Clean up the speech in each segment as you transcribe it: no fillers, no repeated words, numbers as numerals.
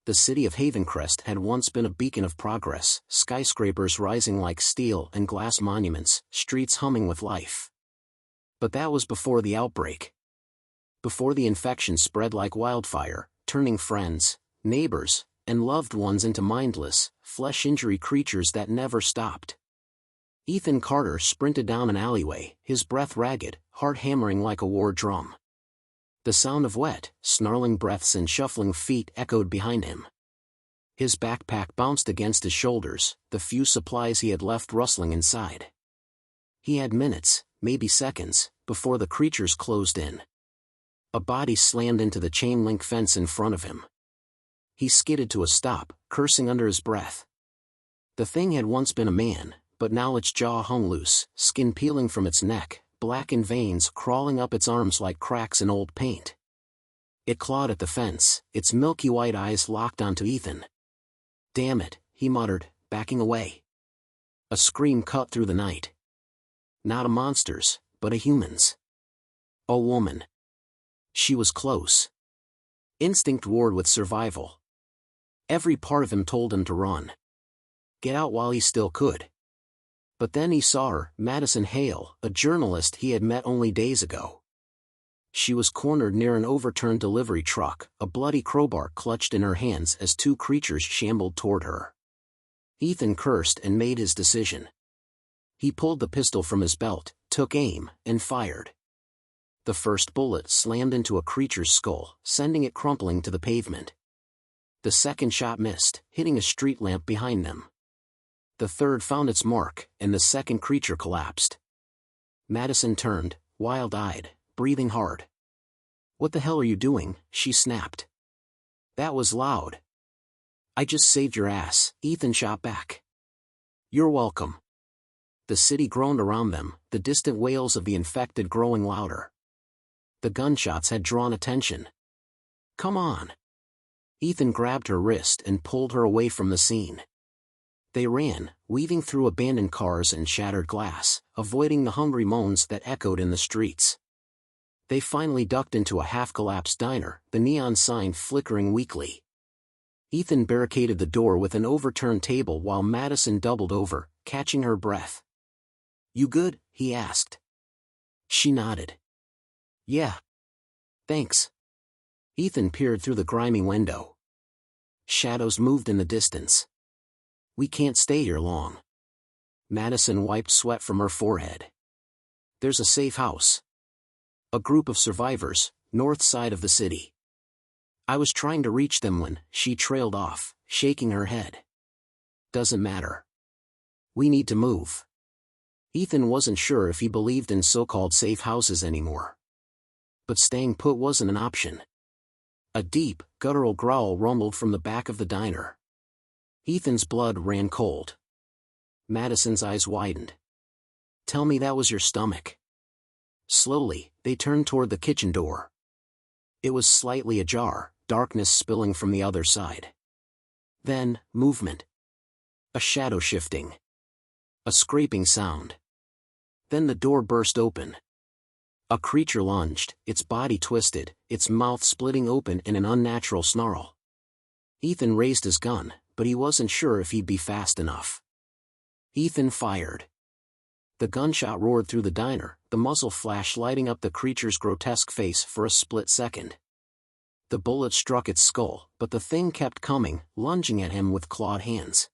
The city of Havencrest had once been a beacon of progress, skyscrapers rising like steel and glass monuments, streets humming with life. But that was before the outbreak. Before the infection spread like wildfire, turning friends, neighbors, and loved ones into mindless, flesh-injury creatures that never stopped. Ethan Carter sprinted down an alleyway, his breath ragged, heart hammering like a war drum. The sound of wet, snarling breaths and shuffling feet echoed behind him. His backpack bounced against his shoulders, the few supplies he had left rustling inside. He had minutes, maybe seconds, before the creatures closed in. A body slammed into the chain-link fence in front of him. He skidded to a stop, cursing under his breath. The thing had once been a man, but now its jaw hung loose, skin peeling from its neck, blackened veins crawling up its arms like cracks in old paint. It clawed at the fence, its milky white eyes locked onto Ethan. "Damn it," he muttered, backing away. A scream cut through the night. Not a monster's, but a human's. A woman. She was close. Instinct warred with survival. Every part of him told him to run. Get out while he still could. But then he saw her, Madison Hale, a journalist he had met only days ago. She was cornered near an overturned delivery truck, a bloody crowbar clutched in her hands as two creatures shambled toward her. Ethan cursed and made his decision. He pulled the pistol from his belt, took aim, and fired. The first bullet slammed into a creature's skull, sending it crumpling to the pavement. The second shot missed, hitting a street lamp behind them. The third found its mark, and the second creature collapsed. Madison turned, wild-eyed, breathing hard. "What the hell are you doing?" she snapped. "That was loud." "I just saved your ass," Ethan shot back. "You're welcome." The city groaned around them, the distant wails of the infected growing louder. The gunshots had drawn attention. "Come on." Ethan grabbed her wrist and pulled her away from the scene. They ran, weaving through abandoned cars and shattered glass, avoiding the hungry moans that echoed in the streets. They finally ducked into a half-collapsed diner, the neon sign flickering weakly. Ethan barricaded the door with an overturned table while Madison doubled over, catching her breath. "You good?" he asked. She nodded. "Yeah. Thanks." Ethan peered through the grimy window. Shadows moved in the distance. "We can't stay here long." Madison wiped sweat from her forehead. "There's a safe house. A group of survivors, north side of the city." "I was trying to reach them when," she trailed off, shaking her head. "Doesn't matter. We need to move." Ethan wasn't sure if he believed in so-called safe houses anymore. But staying put wasn't an option. A deep, guttural growl rumbled from the back of the diner. Ethan's blood ran cold. Madison's eyes widened. "Tell me that was your stomach." Slowly, they turned toward the kitchen door. It was slightly ajar, darkness spilling from the other side. Then, movement. A shadow shifting. A scraping sound. Then the door burst open. A creature lunged, its body twisted, its mouth splitting open in an unnatural snarl. Ethan raised his gun, but he wasn't sure if he'd be fast enough. Ethan fired. The gunshot roared through the diner, the muzzle flash lighting up the creature's grotesque face for a split second. The bullet struck its skull, but the thing kept coming, lunging at him with clawed hands.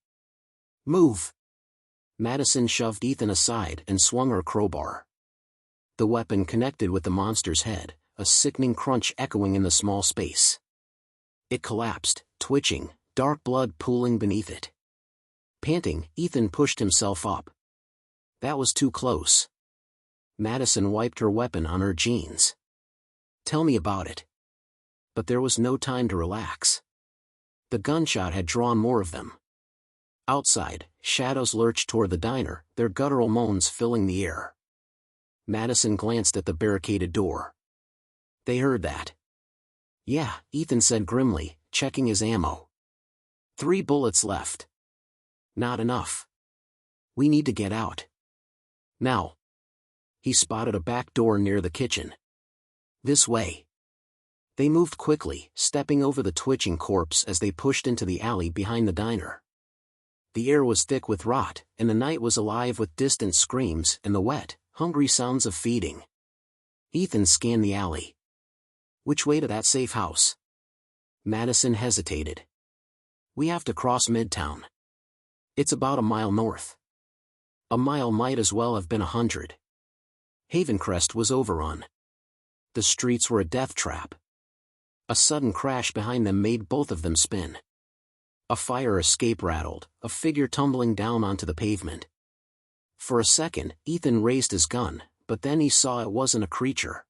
"Move!" Madison shoved Ethan aside and swung her crowbar. The weapon connected with the monster's head, a sickening crunch echoing in the small space. It collapsed, twitching, dark blood pooling beneath it. Panting, Ethan pushed himself up. That was too close. Madison wiped her weapon on her jeans. "Tell me about it." But there was no time to relax. The gunshot had drawn more of them. Outside, shadows lurched toward the diner, their guttural moans filling the air. Madison glanced at the barricaded door. "They heard that." "Yeah," Ethan said grimly, checking his ammo. 3 bullets left. "Not enough. We need to get out. Now." He spotted a back door near the kitchen. "This way." They moved quickly, stepping over the twitching corpse as they pushed into the alley behind the diner. The air was thick with rot, and the night was alive with distant screams and the wet, hungry sounds of feeding. Ethan scanned the alley. Which way to that safe house? Madison hesitated. We have to cross Midtown. It's about a mile north. A mile might as well have been 100. Havencrest was overrun. The streets were a death trap. A sudden crash behind them made both of them spin. A fire escape rattled, a figure tumbling down onto the pavement. For a second, Ethan raised his gun, but then he saw it wasn't a creature.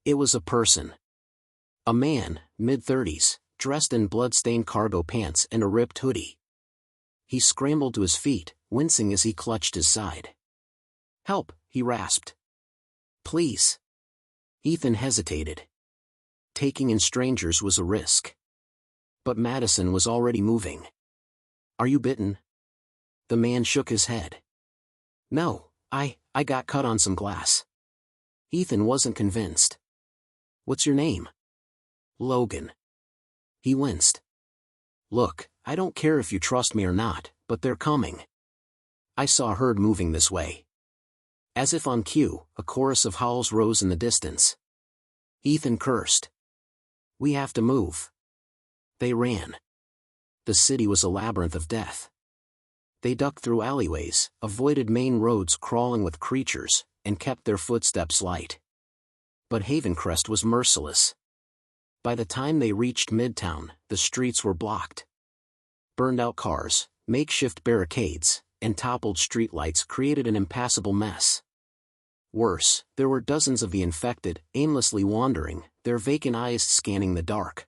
It was a person. A man, mid-30s, dressed in blood-stained cargo pants and a ripped hoodie. He scrambled to his feet, wincing as he clutched his side. "Help," he rasped. "Please." Ethan hesitated. Taking in strangers was a risk. But Madison was already moving. "Are you bitten?" The man shook his head. "No, I got cut on some glass." Ethan wasn't convinced. "What's your name?" "Logan." He winced. "Look, I don't care if you trust me or not, but they're coming. I saw a herd moving this way." As if on cue, a chorus of howls rose in the distance. Ethan cursed. "We have to move." They ran. The city was a labyrinth of death. They ducked through alleyways, avoided main roads crawling with creatures, and kept their footsteps light. But Havencrest was merciless. By the time they reached Midtown, the streets were blocked. Burned-out cars, makeshift barricades, and toppled streetlights created an impassable mess. Worse, there were dozens of the infected, aimlessly wandering, their vacant eyes scanning the dark.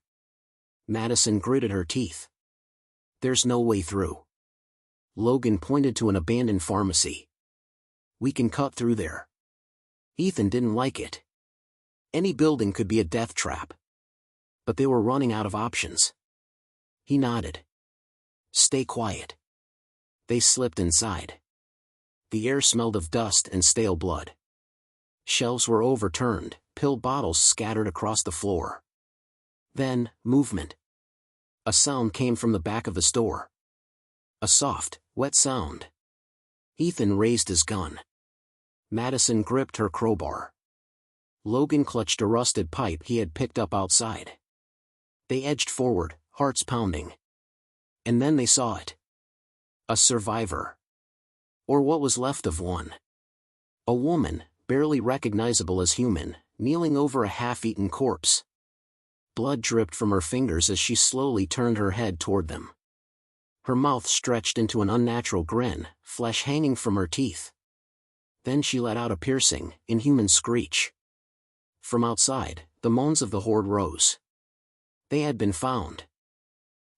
Madison gritted her teeth. "There's no way through." Logan pointed to an abandoned pharmacy. "We can cut through there." Ethan didn't like it. Any building could be a death trap. But they were running out of options. He nodded. "Stay quiet." They slipped inside. The air smelled of dust and stale blood. Shelves were overturned, pill bottles scattered across the floor. Then, movement. A sound came from the back of the store. A soft, wet sound. Ethan raised his gun. Madison gripped her crowbar. Logan clutched a rusted pipe he had picked up outside. They edged forward, hearts pounding. And then they saw it. A survivor. Or what was left of one. A woman, barely recognizable as human, kneeling over a half-eaten corpse. Blood dripped from her fingers as she slowly turned her head toward them. Her mouth stretched into an unnatural grin, flesh hanging from her teeth. Then she let out a piercing, inhuman screech. From outside, the moans of the horde rose. They had been found.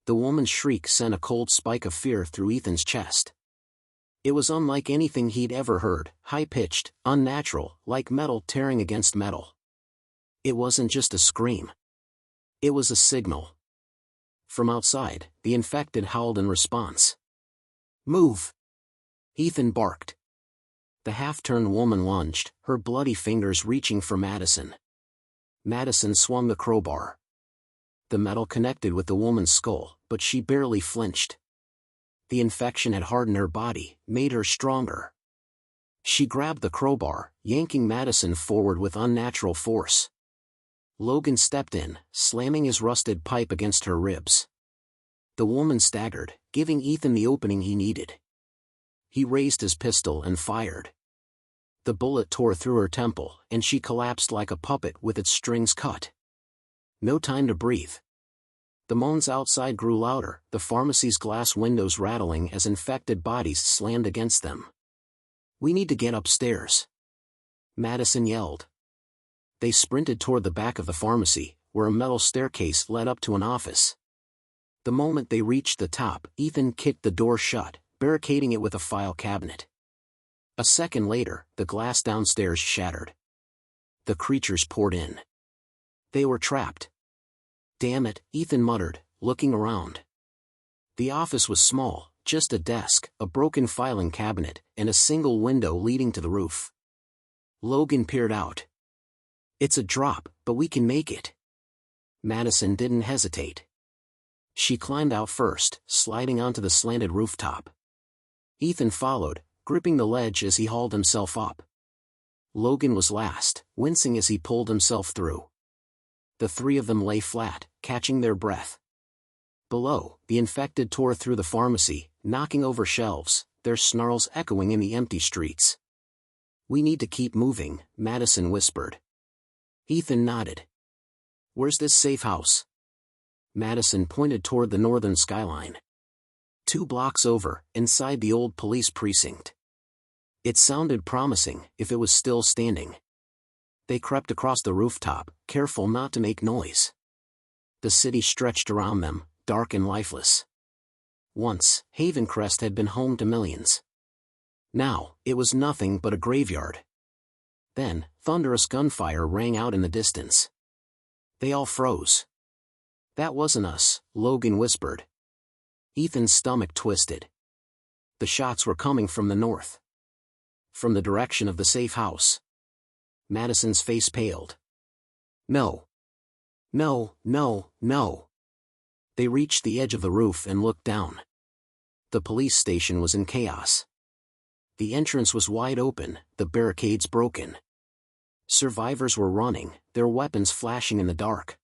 The woman's shriek sent a cold spike of fear through Ethan's chest. It was unlike anything he'd ever heard, high-pitched, unnatural, like metal tearing against metal. It wasn't just a scream. It was a signal. From outside, the infected howled in response. "Move!" Ethan barked. The half-turned woman lunged, her bloody fingers reaching for Madison. Madison swung the crowbar. The metal connected with the woman's skull, but she barely flinched. The infection had hardened her body, made her stronger. She grabbed the crowbar, yanking Madison forward with unnatural force. Logan stepped in, slamming his rusted pipe against her ribs. The woman staggered, giving Ethan the opening he needed. He raised his pistol and fired. The bullet tore through her temple, and she collapsed like a puppet with its strings cut. No time to breathe. The moans outside grew louder, the pharmacy's glass windows rattling as infected bodies slammed against them. "We need to get upstairs," Madison yelled. They sprinted toward the back of the pharmacy, where a metal staircase led up to an office. The moment they reached the top, Ethan kicked the door shut, barricading it with a file cabinet. A second later, the glass downstairs shattered. The creatures poured in. They were trapped. "Damn it," Ethan muttered, looking around. The office was small, just a desk, a broken filing cabinet, and a single window leading to the roof. Logan peered out. "It's a drop, but we can make it." Madison didn't hesitate. She climbed out first, sliding onto the slanted rooftop. Ethan followed, gripping the ledge as he hauled himself up. Logan was last, wincing as he pulled himself through. The three of them lay flat, catching their breath. Below, the infected tore through the pharmacy, knocking over shelves, their snarls echoing in the empty streets. "We need to keep moving," Madison whispered. Ethan nodded. "Where's this safe house?" Madison pointed toward the northern skyline. 2 blocks over, inside the old police precinct. It sounded promising, if it was still standing. They crept across the rooftop, careful not to make noise. The city stretched around them, dark and lifeless. Once, Havencrest had been home to millions. Now, it was nothing but a graveyard. Then, thunderous gunfire rang out in the distance. They all froze. "That wasn't us," Logan whispered. Ethan's stomach twisted. The shots were coming from the north. From the direction of the safe house. Madison's face paled. "No. No, no, no." They reached the edge of the roof and looked down. The police station was in chaos. The entrance was wide open, the barricades broken. Survivors were running, their weapons flashing in the dark.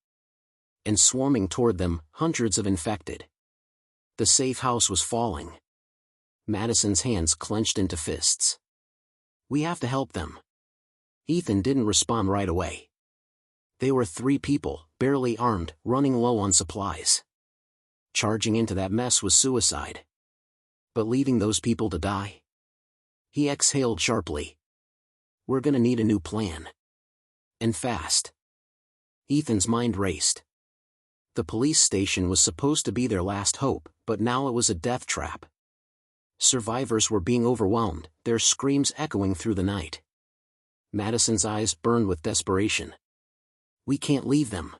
And swarming toward them, hundreds of infected. The safe house was falling. Madison's hands clenched into fists. "We have to help them." Ethan didn't respond right away. They were 3 people, barely armed, running low on supplies. Charging into that mess was suicide. But leaving those people to die? He exhaled sharply. "We're gonna need a new plan. And fast." Ethan's mind raced. The police station was supposed to be their last hope, but now it was a death trap. Survivors were being overwhelmed, their screams echoing through the night. Madison's eyes burned with desperation. "We can't leave them."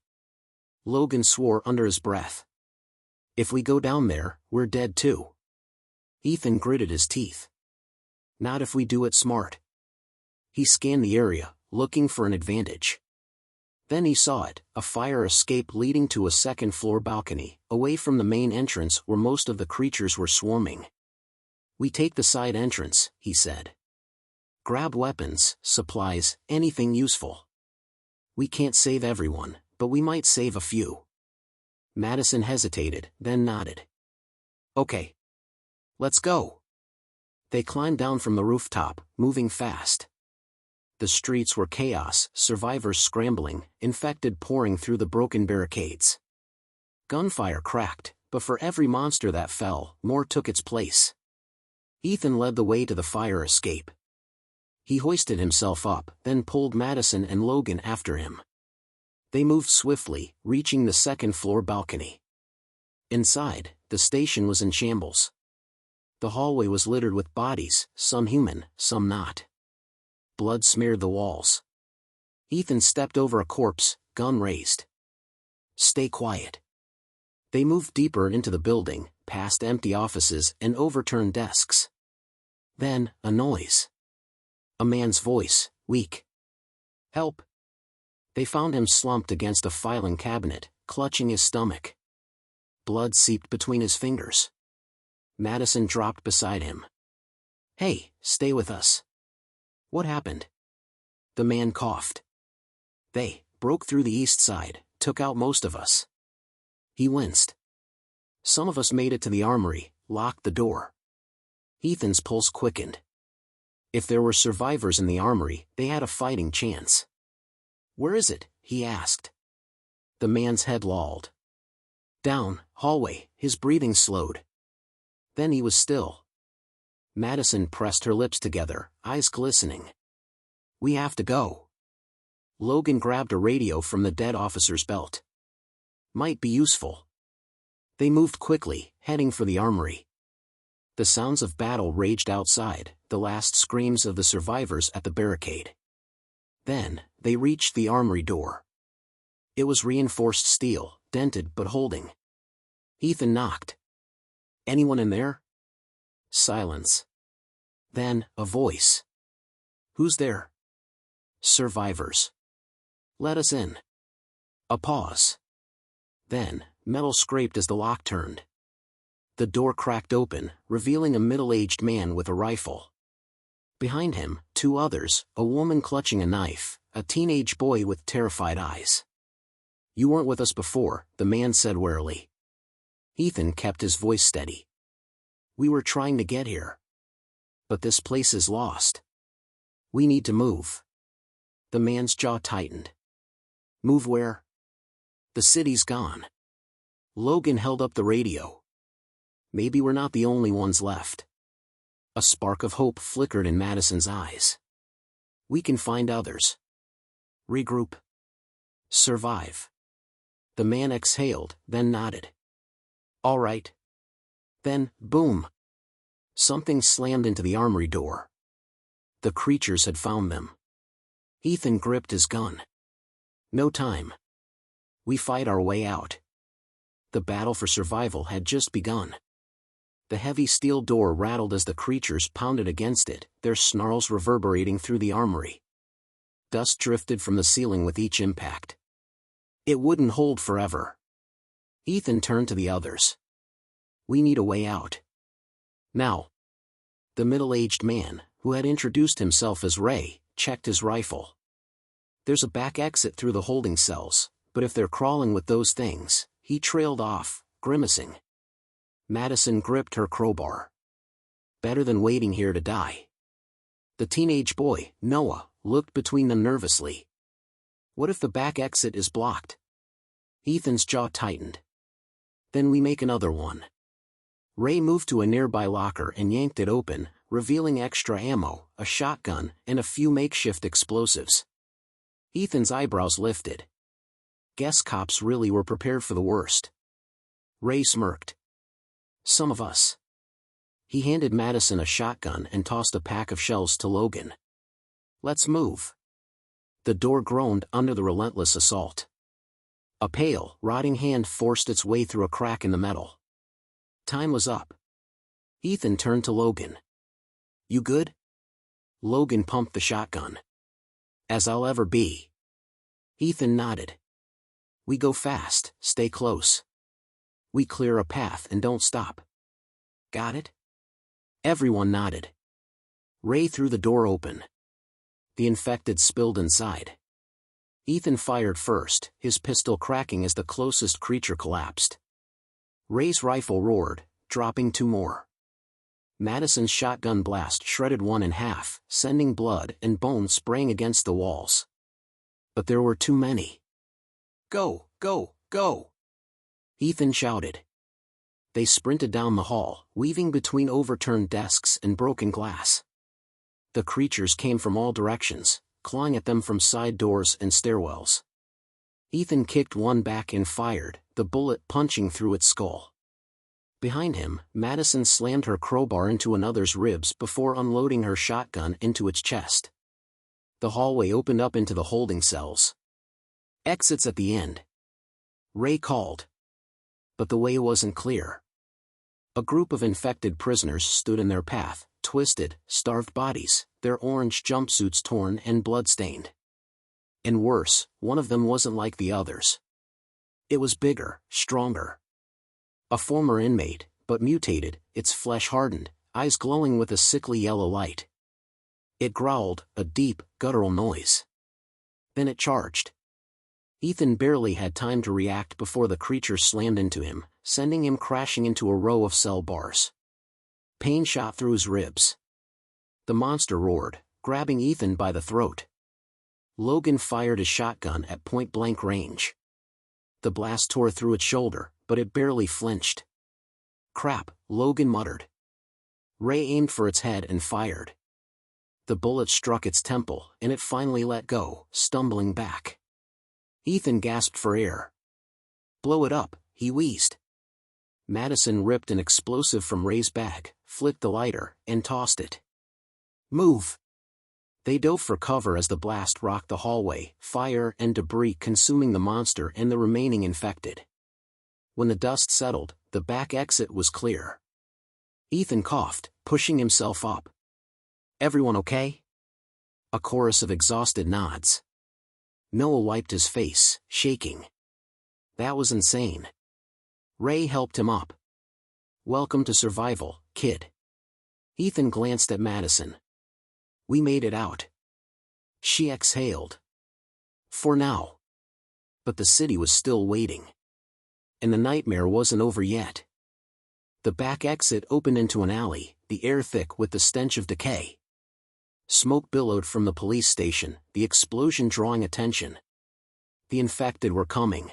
Logan swore under his breath. "If we go down there, we're dead too." Ethan gritted his teeth. "Not if we do it smart." He scanned the area, looking for an advantage. Then he saw it, a fire escape leading to a second-floor balcony, away from the main entrance where most of the creatures were swarming. "We take the side entrance," he said. "Grab weapons, supplies, anything useful. We can't save everyone, but we might save a few." Madison hesitated, then nodded. "Okay. Let's go." They climbed down from the rooftop, moving fast. The streets were chaos, survivors scrambling, infected pouring through the broken barricades. Gunfire cracked, but for every monster that fell, more took its place. Ethan led the way to the fire escape. He hoisted himself up, then pulled Madison and Logan after him. They moved swiftly, reaching the second-floor balcony. Inside, the station was in shambles. The hallway was littered with bodies, some human, some not. Blood smeared the walls. Ethan stepped over a corpse, gun raised. "Stay quiet." They moved deeper into the building, past empty offices and overturned desks. Then, a noise. A man's voice, weak. "Help." They found him slumped against a filing cabinet, clutching his stomach. Blood seeped between his fingers. Madison dropped beside him. "Hey, stay with us." "What happened?" The man coughed. "They broke through the east side, took out most of us." He winced. "Some of us made it to the armory, locked the door." Ethan's pulse quickened. If there were survivors in the armory, they had a fighting chance. "Where is it?" he asked. The man's head lolled. "Down, hallway," his breathing slowed. Then he was still. Madison pressed her lips together, eyes glistening. "We have to go." Logan grabbed a radio from the dead officer's belt. "Might be useful." They moved quickly, heading for the armory. The sounds of battle raged outside, the last screams of the survivors at the barricade. Then, they reached the armory door. It was reinforced steel, dented but holding. Ethan knocked. "Anyone in there?" Silence. Then, a voice. "Who's there?" "Survivors." "Let us in." A pause. Then, metal scraped as the lock turned. The door cracked open, revealing a middle-aged man with a rifle. Behind him, two others, a woman clutching a knife, a teenage boy with terrified eyes. "You weren't with us before," the man said warily. Ethan kept his voice steady. "We were trying to get here. But this place is lost. We need to move." The man's jaw tightened. "Move where?" "The city's gone." Logan held up the radio. "Maybe we're not the only ones left." A spark of hope flickered in Madison's eyes. "We can find others. Regroup. Survive." The man exhaled, then nodded. "All right." Then, boom. Something slammed into the armory door. The creatures had found them. Ethan gripped his gun. "No time. We fight our way out." The battle for survival had just begun. The heavy steel door rattled as the creatures pounded against it, their snarls reverberating through the armory. Dust drifted from the ceiling with each impact. It wouldn't hold forever. Ethan turned to the others. "We need a way out. Now." The middle-aged man, who had introduced himself as Ray, checked his rifle. "There's a back exit through the holding cells, but if they're crawling with those things," he trailed off, grimacing. Madison gripped her crowbar. "Better than waiting here to die." The teenage boy, Noah, looked between them nervously. "What if the back exit is blocked?" Ethan's jaw tightened. "Then we make another one." Ray moved to a nearby locker and yanked it open, revealing extra ammo, a shotgun, and a few makeshift explosives. Ethan's eyebrows lifted. Guess cops really were prepared for the worst. Ray smirked. "Some of us." He handed Madison a shotgun and tossed a pack of shells to Logan. "Let's move." The door groaned under the relentless assault. A pale, rotting hand forced its way through a crack in the metal. Time was up. Ethan turned to Logan. "You good?" Logan pumped the shotgun. "As I'll ever be." Ethan nodded. "We go fast, stay close. We clear a path and don't stop. Got it?" Everyone nodded. Ray threw the door open. The infected spilled inside. Ethan fired first, his pistol cracking as the closest creature collapsed. Ray's rifle roared, dropping two more. Madison's shotgun blast shredded one in half, sending blood and bone spraying against the walls. But there were too many. "Go, go, go!" Ethan shouted. They sprinted down the hall, weaving between overturned desks and broken glass. The creatures came from all directions, clawing at them from side doors and stairwells. Ethan kicked one back and fired, the bullet punching through its skull. Behind him, Madison slammed her crowbar into another's ribs before unloading her shotgun into its chest. The hallway opened up into the holding cells. "Exits at the end," Ray called. But the way wasn't clear. A group of infected prisoners stood in their path, twisted, starved bodies, their orange jumpsuits torn and blood-stained. And worse, one of them wasn't like the others. It was bigger, stronger. A former inmate, but mutated, its flesh hardened, eyes glowing with a sickly yellow light. It growled, a deep, guttural noise. Then it charged. Ethan barely had time to react before the creature slammed into him, sending him crashing into a row of cell bars. Pain shot through his ribs. The monster roared, grabbing Ethan by the throat. Logan fired his shotgun at point-blank range. The blast tore through its shoulder, but it barely flinched. "Crap," Logan muttered. Ray aimed for its head and fired. The bullet struck its temple, and it finally let go, stumbling back. Ethan gasped for air. "Blow it up," he wheezed. Madison ripped an explosive from Ray's bag, flicked the lighter, and tossed it. "Move!" They dove for cover as the blast rocked the hallway, fire and debris consuming the monster and the remaining infected. When the dust settled, the back exit was clear. Ethan coughed, pushing himself up. "Everyone okay?" A chorus of exhausted nods. Noah wiped his face, shaking. That was insane. Ray helped him up. Welcome to survival, kid. Ethan glanced at Madison. We made it out. She exhaled. For now. But the city was still waiting. And the nightmare wasn't over yet. The back exit opened into an alley, the air thick with the stench of decay. Smoke billowed from the police station, the explosion drawing attention. The infected were coming.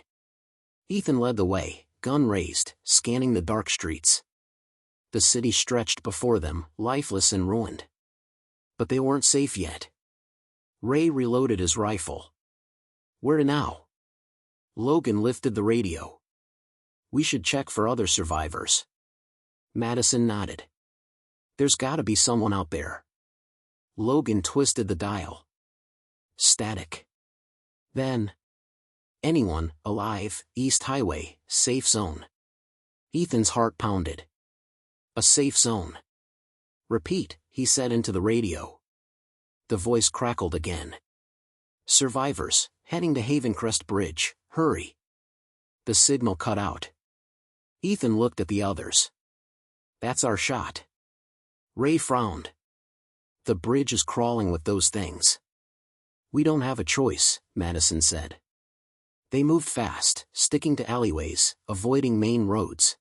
Ethan led the way, gun raised, scanning the dark streets. The city stretched before them, lifeless and ruined. But they weren't safe yet. Ray reloaded his rifle. Where now? Logan lifted the radio. We should check for other survivors. Madison nodded. There's gotta be someone out there. Logan twisted the dial. Static. Then. Anyone, alive, East Highway, safe zone. Ethan's heart pounded. A safe zone. Repeat, he said into the radio. The voice crackled again. Survivors, heading to Havencrest Bridge, hurry. The signal cut out. Ethan looked at the others. That's our shot. Ray frowned. The bridge is crawling with those things. We don't have a choice, Madison said. They moved fast, sticking to alleyways, avoiding main roads.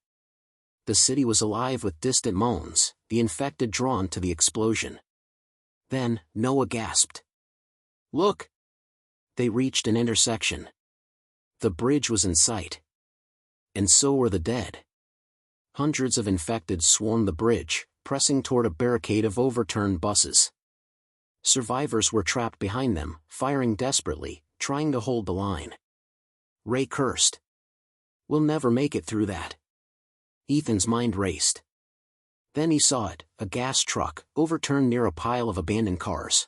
The city was alive with distant moans, the infected drawn to the explosion. Then, Noah gasped. Look! They reached an intersection. The bridge was in sight. And so were the dead. Hundreds of infected swarmed the bridge, pressing toward a barricade of overturned buses. Survivors were trapped behind them, firing desperately, trying to hold the line. Ray cursed. We'll never make it through that. Ethan's mind raced. Then he saw it, a gas truck, overturned near a pile of abandoned cars.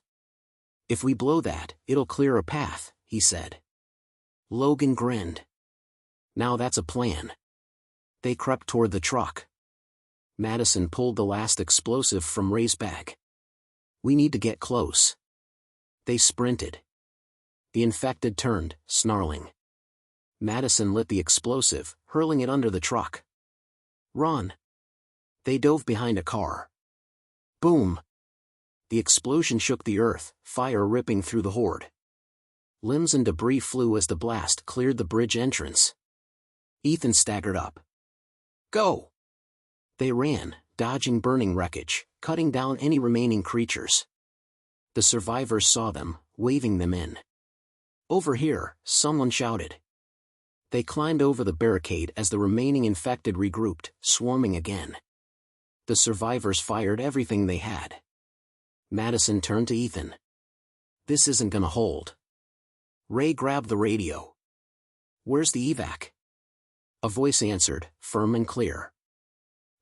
If we blow that, it'll clear a path, he said. Logan grinned. Now that's a plan. They crept toward the truck. Madison pulled the last explosive from Ray's bag. We need to get close. They sprinted. The infected turned, snarling. Madison lit the explosive, hurling it under the truck. Run! They dove behind a car. Boom! The explosion shook the earth, fire ripping through the horde. Limbs and debris flew as the blast cleared the bridge entrance. Ethan staggered up. Go! They ran, dodging burning wreckage, cutting down any remaining creatures. The survivors saw them, waving them in. Over here, someone shouted. They climbed over the barricade as the remaining infected regrouped, swarming again. The survivors fired everything they had. Madison turned to Ethan. This isn't gonna hold. Ray grabbed the radio. Where's the evac? A voice answered, firm and clear.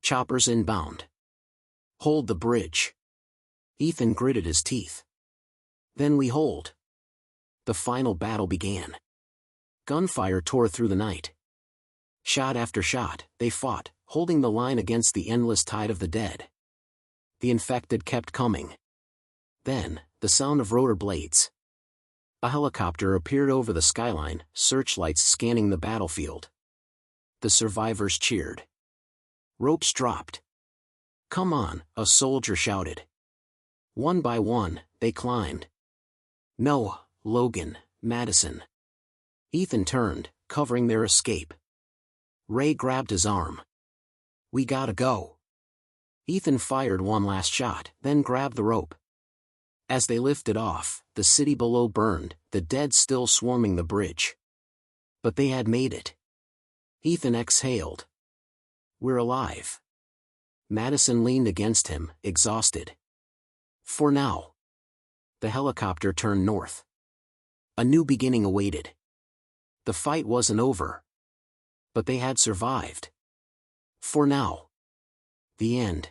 Choppers inbound. Hold the bridge. Ethan gritted his teeth. Then we hold. The final battle began. Gunfire tore through the night. Shot after shot, they fought, holding the line against the endless tide of the dead. The infected kept coming. Then, the sound of rotor blades. A helicopter appeared over the skyline, searchlights scanning the battlefield. The survivors cheered. Ropes dropped. Come on, a soldier shouted. One by one, they climbed. Noah, Logan, Madison. Ethan turned, covering their escape. Ray grabbed his arm. We gotta go. Ethan fired one last shot, then grabbed the rope. As they lifted off, the city below burned, the dead still swarming the bridge. But they had made it. Ethan exhaled. We're alive. Madison leaned against him, exhausted. For now. The helicopter turned north. A new beginning awaited. The fight wasn't over. But they had survived. For now. The end.